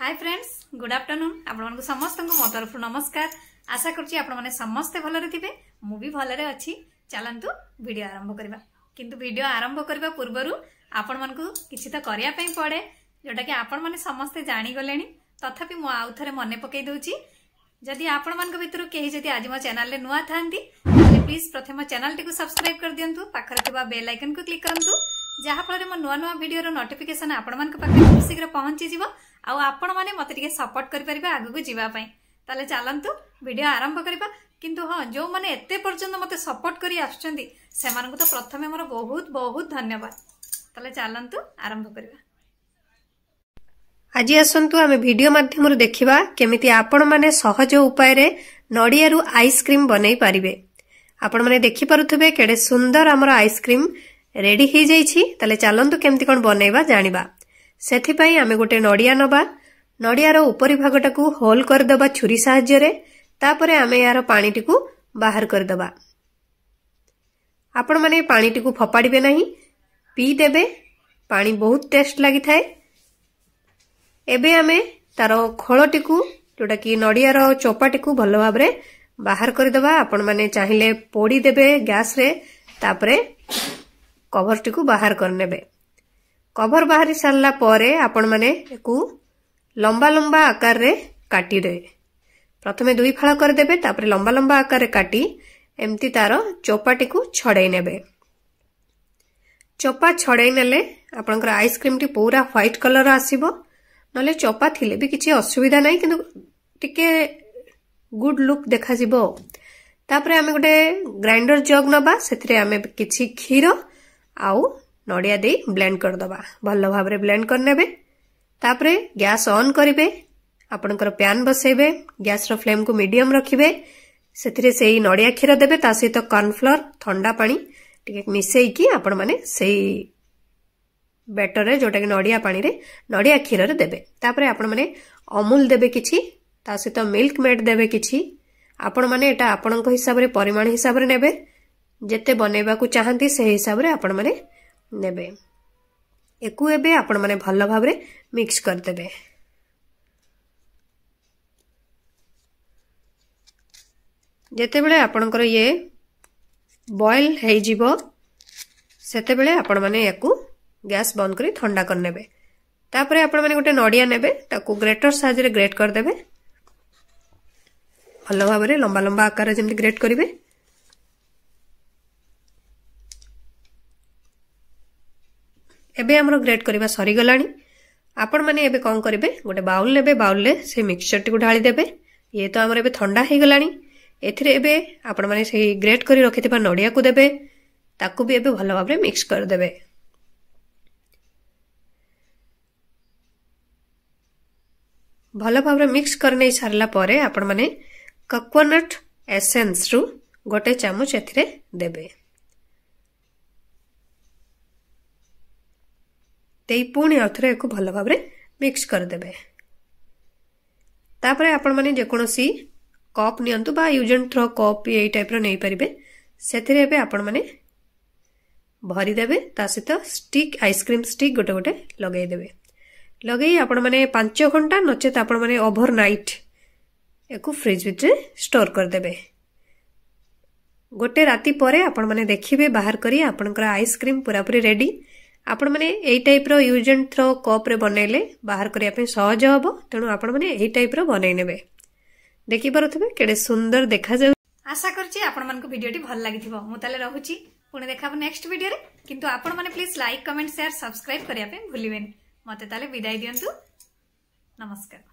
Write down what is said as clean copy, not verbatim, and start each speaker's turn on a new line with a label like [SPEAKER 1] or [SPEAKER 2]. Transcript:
[SPEAKER 1] Hi friends, good afternoon. आपण समस्त मो तरफ नमस्कार। आशा करुच्ची आपण मैंने समस्ते भलरे थिबे, मु भी भलरे अच्छी। चलंतु वीडियो आरंभ करबा। किंतु वीडियो आरंभ करबा पूर्वरु आपण मानकु किछि त करिया पई पड़े, जोटा कि आपण माने समस्ते जानि गलेनी। तथापि मु आउ थरे मने पकई दउची, जदि आपण मानक भितरु केही जदि आज मो चैनल ले नुआ थांती ताले प्लीज प्रथम चैनल टी को सब्सक्राइब कर दियंतु, पाखरे थिबा बेल आइकन को क्लिक करंतु, जहा फଳରେ मो नुआ नुआ वीडियो रो नोटिफिकेशन आपण मानक पाखे खूब शीघ्र पहुंची जिवो। आउ आपण माने मते टिके सपोर्ट करि परिबा आगु को जीवा पई। ताले चलंतु वीडियो आरंभ करिबा। किंतु हां, जो माने एते पर्यंत मते सपोर्ट करी आछंती सेमानकु तो प्रथमे मोर बहुत बहुत धन्यवाद। ताले चलंतु आरंभ करिबा।
[SPEAKER 2] आज आसंतु आमे वीडियो माध्यम देखिबा केमिति आपण माने सहज उपाय रे नडियारू आइसक्रीम बनै पारिबे। आपण माने देखि पारुथबे केडे सुंदर हमर आइसक्रीम रेडी ही जाइछि। ताले चलंतु केमिति कोन बनैबा जानिबा। सेथि पई आमे गोटे नडिया नबा, नडियार उपरि भागटाकू होल कर दबा छुरी सहाय्य रे। तापरे आमे यार पानी टिकू बाहर कर दबा। आपण माने पानी टिकू फपाड़िबे नहीं, पी देबे। पानी बहुत टेस्ट लागि थाए। एबे आमे तारो खोलटिकू जोटा कि नडियार चोपाटिकू भलो भाबरे बाहर कर दबा। आपण माने चाहिले पोड़ी देबे गैस रे। तापरे कवर टिकू बाहर कर नेबे। कवर बाहरी सारला परे आपण माने एकू लंबा लंबा आकार रे काटी दे। प्रथमे दुई फाळ कर देबे, तापरे लंबा लंबा आकार रे काटी एम्ति तारो चोपाटिकू छड़ाई नेबे। चोपा छड़ाई नेले आपनकर आइसक्रीम टी पूरा व्हाइट कलर आसीबो। नले चोपा थिले भी किछि असुविधा नाही, किंतु टिके गुड लुक देखा जिवो। तापरे आमे गोटे ग्राइंडर जग नबा, सेथिरे आमे किछि खीर आउ नडिया दे ब्लेंड कर दबा। भलो भाबरे ब्लेंड कर नेबे। तापरे गैस ऑन करिवे। आपनकर पैन बसेबे, गैस रो फ्लेम को मीडियम रखिबे। सेथिरे सेही नडिया खीर देबे, ता सहित कॉर्नफ्लोर ठंडा पानी टिके मिसेई की आपण माने सेही बैटर रे जोटा कि नडिया पानी रे नडिया खीर रे देबे। तापरे आपण माने अमूल देबे किछि, ता सहित मिल्क मेड देबे किछि। आपण माने एटा आपनक हिसाब रे परिमाण हिसाब रे नेबे। जेते बनेबा को चाहंती से हिसाब रे आपण माने नेबे। एकु एबे आपण माने भलो भाबरे मिक्स कर देबे। जेते बेले आपनकर ये बॉयल हे जिवो, सेते बेले आपण माने एकु गैस बंद करी ठंडा कर नेबे। तापरे आपण माने गोटे नडिया नेबे, ताकू ग्रेटर साहाय्य रे ग्रेट कर देबे। भलो भाबरे लंबा लंबा आकार रे जेमति ग्रेट करिवे। एबे हमरो ग्रेट करिबा सरी गलानी। आपण माने एबे कोन करिवे, गोटे बाउल नेबे, बाउल ले से मिक्सचर टिकु ढाली देबे। ये तो हमर एबे ठंडा हे गलानी। एथिरे एबे आपण माने से ग्रेट करी रखिथिबा नडिया को देबे। ताकू भी एबे भलो भाबरे मिक्स कर देबे। भलो भाबरे मिक्स करने सारला परे आपण माने कोकोनट एसेंस रु गोटे चामच एथिरे देबे। तेई पुणी अथरे एको भलो भाबरे मिक्स कर देबे। तापरे आपण माने जे कोनोसी कप नियंतु बा यूज एंड थ्रो कप एई टाइप रो नै परिबे। सेथिरे एबे आपण माने भरी देबे। ता सहित स्टिक आइसक्रीम स्टिक गोटे गोटे लगेई देबे। लगेई आपण माने 5 घंटा नचेत आपण माने ओवरनाइट एको फ्रिज भितरे स्टोर कर देबे। गोटे राती परे आपण माने देखिबे बाहर करी आपनकर आइसक्रीम पूरा पूरी रेडी। आपण माने एई टाइप रो यूज एंड थ्रो कप रे बनेले बाहर करिया पे सहज हबो। तेनु आपण माने एई टाइप रो बनै नेबे। देखि पारुथबे केडे सुंदर देखा जाउ।
[SPEAKER 1] आशा करछि आपण मानक वीडियो टी भल लागिथिबो। मु ताले रहूची, पुणे देखाबो नेक्स्ट वीडियो रे। किंतु आपण माने please like comment share subscribe करिया पे भूलिबेनी। मते ताले विदाई दियंतु। नमस्कार।